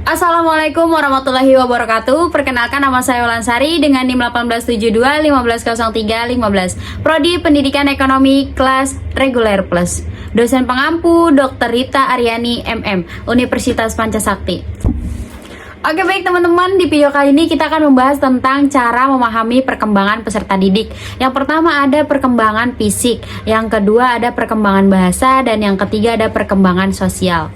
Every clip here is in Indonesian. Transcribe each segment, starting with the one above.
Assalamualaikum warahmatullahi wabarakatuh. Perkenalkan, nama saya Wolansari dengan NIM 1872 1503 15. Prodi Pendidikan Ekonomi kelas reguler plus. Dosen pengampu Dr. Rita Aryani MM, Universitas Pancasakti. Oke, baik teman-teman, di video kali ini kita akan membahas tentang cara memahami perkembangan peserta didik. Yang pertama ada perkembangan fisik, yang kedua ada perkembangan bahasa, dan yang ketiga ada perkembangan sosial.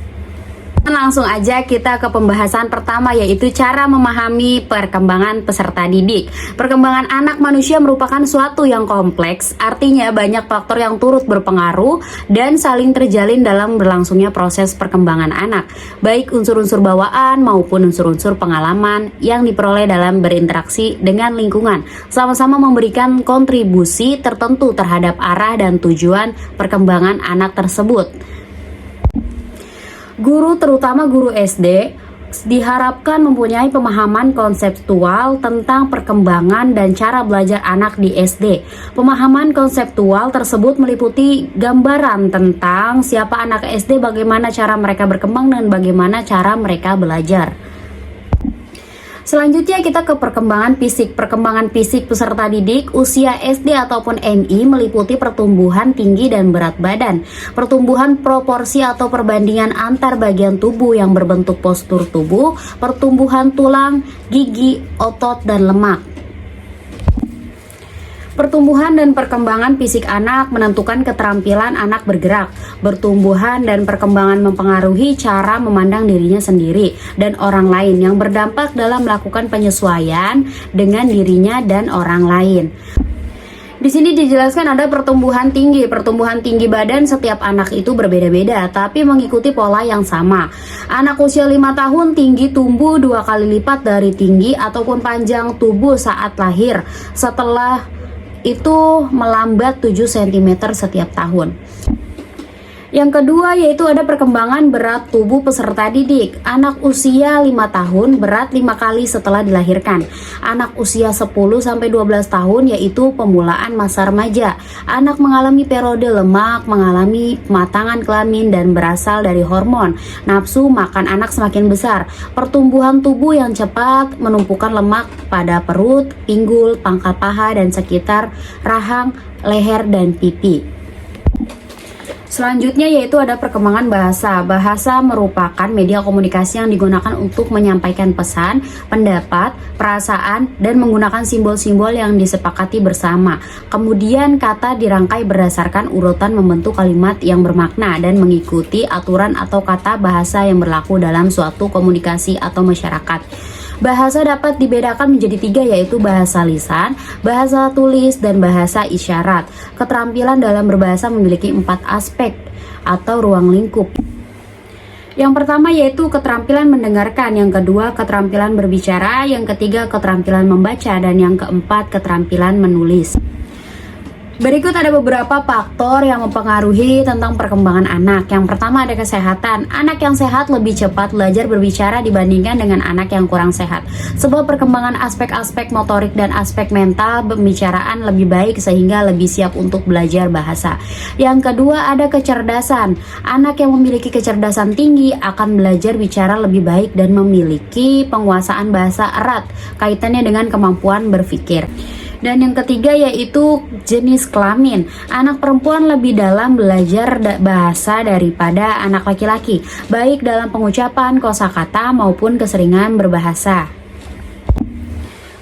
Langsung aja kita ke pembahasan pertama, yaitu cara memahami perkembangan peserta didik. Perkembangan anak manusia merupakan suatu yang kompleks, artinya banyak faktor yang turut berpengaruh dan saling terjalin dalam berlangsungnya proses perkembangan anak, baik unsur-unsur bawaan maupun unsur-unsur pengalaman yang diperoleh dalam berinteraksi dengan lingkungan, sama-sama memberikan kontribusi tertentu terhadap arah dan tujuan perkembangan anak tersebut. Guru, terutama guru SD, diharapkan mempunyai pemahaman konseptual tentang perkembangan dan cara belajar anak di SD. Pemahaman konseptual tersebut meliputi gambaran tentang siapa anak SD, bagaimana cara mereka berkembang, dan bagaimana cara mereka belajar. Selanjutnya kita ke perkembangan fisik. Perkembangan fisik peserta didik usia SD ataupun MI meliputi pertumbuhan tinggi dan berat badan, pertumbuhan proporsi atau perbandingan antar bagian tubuh yang berbentuk postur tubuh, pertumbuhan tulang, gigi, otot, dan lemak. Pertumbuhan dan perkembangan fisik anak menentukan keterampilan anak bergerak. Bertumbuhan dan perkembangan mempengaruhi cara memandang dirinya sendiri dan orang lain, yang berdampak dalam melakukan penyesuaian dengan dirinya dan orang lain. Di sini dijelaskan ada pertumbuhan tinggi. Pertumbuhan tinggi badan setiap anak itu berbeda-beda, tapi mengikuti pola yang sama. Anak usia 5 tahun tinggi tumbuh 2 kali lipat dari tinggi ataupun panjang tubuh saat lahir. Setelah itu melambat 7 cm setiap tahun. Yang kedua yaitu ada perkembangan berat tubuh peserta didik. Anak usia 5 tahun berat 5 kali setelah dilahirkan. Anak usia 10-12 tahun yaitu pemulaan masa remaja. Anak mengalami periode lemak, mengalami pematangan kelamin dan berasal dari hormon. Nafsu makan anak semakin besar. Pertumbuhan tubuh yang cepat menumpukan lemak pada perut, pinggul, pangkal paha dan sekitar rahang, leher dan pipi. Selanjutnya yaitu ada perkembangan bahasa. Bahasa merupakan media komunikasi yang digunakan untuk menyampaikan pesan, pendapat, perasaan, dan menggunakan simbol-simbol yang disepakati bersama. Kemudian kata dirangkai berdasarkan urutan membentuk kalimat yang bermakna dan mengikuti aturan atau kata bahasa yang berlaku dalam suatu komunikasi atau masyarakat. Bahasa dapat dibedakan menjadi 3, yaitu bahasa lisan, bahasa tulis, dan bahasa isyarat. Keterampilan dalam berbahasa memiliki 4 aspek atau ruang lingkup. Yang pertama yaitu keterampilan mendengarkan, yang kedua keterampilan berbicara, yang ketiga keterampilan membaca, dan yang keempat keterampilan menulis. Berikut ada beberapa faktor yang mempengaruhi tentang perkembangan anak. Yang pertama ada kesehatan. Anak yang sehat lebih cepat belajar berbicara dibandingkan dengan anak yang kurang sehat. Sebab perkembangan aspek-aspek motorik dan aspek mental pembicaraan lebih baik sehingga lebih siap untuk belajar bahasa. Yang kedua ada kecerdasan. Anak yang memiliki kecerdasan tinggi akan belajar bicara lebih baik dan memiliki penguasaan bahasa erat kaitannya dengan kemampuan berpikir. Dan yang ketiga yaitu jenis kelamin. Anak perempuan lebih dalam belajar bahasa daripada anak laki-laki, baik dalam pengucapan, kosakata maupun keseringan berbahasa.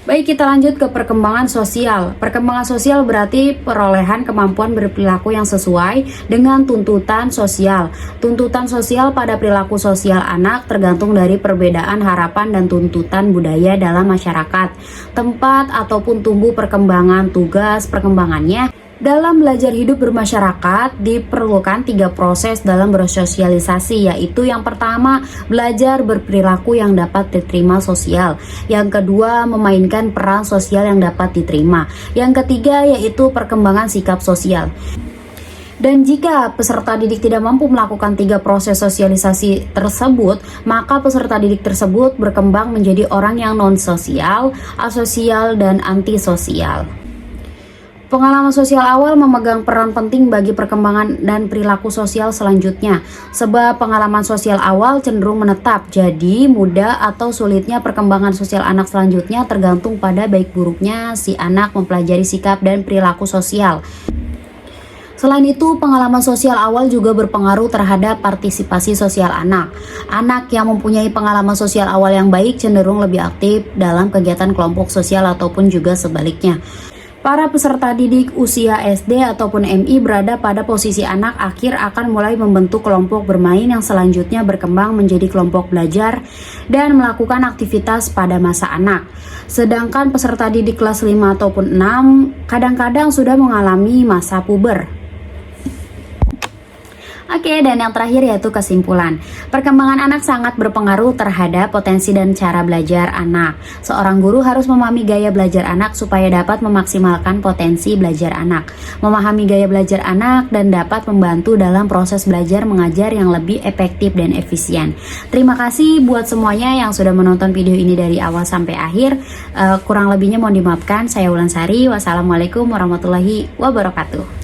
Baik, kita lanjut ke perkembangan sosial. Perkembangan sosial berarti perolehan kemampuan berperilaku yang sesuai dengan tuntutan sosial. Tuntutan sosial pada perilaku sosial anak tergantung dari perbedaan harapan dan tuntutan budaya dalam masyarakat, tempat ataupun tumbuh perkembangan tugas perkembangannya. Dalam belajar hidup bermasyarakat diperlukan 3 proses dalam bersosialisasi, yaitu yang pertama belajar berperilaku yang dapat diterima sosial, yang kedua memainkan peran sosial yang dapat diterima, yang ketiga yaitu perkembangan sikap sosial. Dan jika peserta didik tidak mampu melakukan 3 proses sosialisasi tersebut, maka peserta didik tersebut berkembang menjadi orang yang non-sosial, asosial, dan antisosial. Pengalaman sosial awal memegang peran penting bagi perkembangan dan perilaku sosial selanjutnya, sebab pengalaman sosial awal cenderung menetap. Jadi, mudah atau sulitnya perkembangan sosial anak selanjutnya tergantung pada baik buruknya si anak mempelajari sikap dan perilaku sosial. Selain itu, pengalaman sosial awal juga berpengaruh terhadap partisipasi sosial anak. Anak yang mempunyai pengalaman sosial awal yang baik cenderung lebih aktif dalam kegiatan kelompok sosial ataupun juga sebaliknya. Para peserta didik usia SD ataupun MI berada pada posisi anak akhir akan mulai membentuk kelompok bermain yang selanjutnya berkembang menjadi kelompok belajar dan melakukan aktivitas pada masa anak. Sedangkan peserta didik kelas 5 ataupun 6 kadang-kadang sudah mengalami masa puber. Oke, dan yang terakhir yaitu kesimpulan. Perkembangan anak sangat berpengaruh terhadap potensi dan cara belajar anak. Seorang guru harus memahami gaya belajar anak supaya dapat memaksimalkan potensi belajar anak. Memahami gaya belajar anak dan dapat membantu dalam proses belajar mengajar yang lebih efektif dan efisien. Terima kasih buat semuanya yang sudah menonton video ini dari awal sampai akhir. Kurang lebihnya mohon dimaafkan. Saya Wulan Sari. Wassalamualaikum warahmatullahi wabarakatuh.